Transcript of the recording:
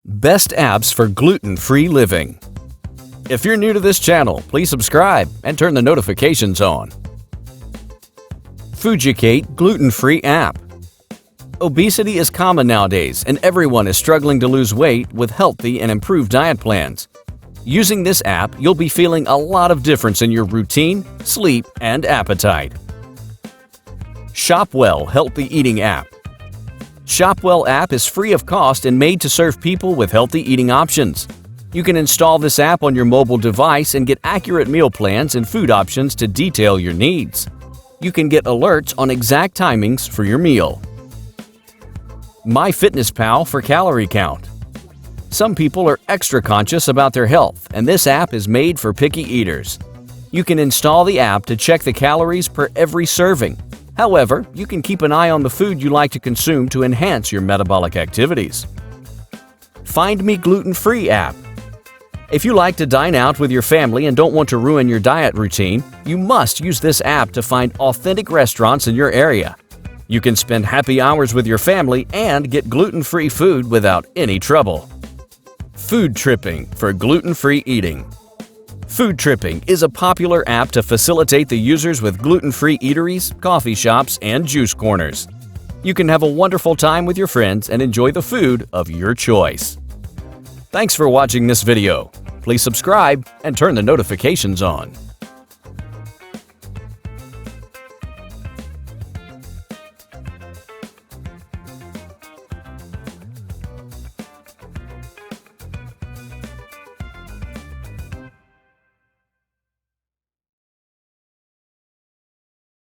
Best apps for gluten-free living. If you're new to this channel, please subscribe and turn the notifications on. Fooducate gluten-free app. Obesity is common nowadays, and everyone is struggling to lose weight with healthy and improved diet plans. Using this app, you'll be feeling a lot of difference in your routine, sleep, and appetite. Shopwell healthy eating app. Shopwell app is free of cost and made to serve people with healthy eating options. You can install this app on your mobile device and get accurate meal plans and food options to detail your needs. You can get alerts on exact timings for your meal. Myfitnesspal for calorie count. Some people are extra conscious about their health, and this app is made for picky eaters. You can install the app to check the calories per every serving. However, you can keep an eye on the food you like to consume to enhance your metabolic activities. Find Me gluten-free app. If you like to dine out with your family and don't want to ruin your diet routine, you must use this app to find authentic restaurants in your area. You can spend happy hours with your family and get gluten-free food without any trouble. Food tripping for gluten-free eating. Food Tripping is a popular app to facilitate the users with gluten-free eateries, coffee shops, and juice corners. You can have a wonderful time with your friends and enjoy the food of your choice. Thanks for watching this video. Please subscribe and turn the notifications on.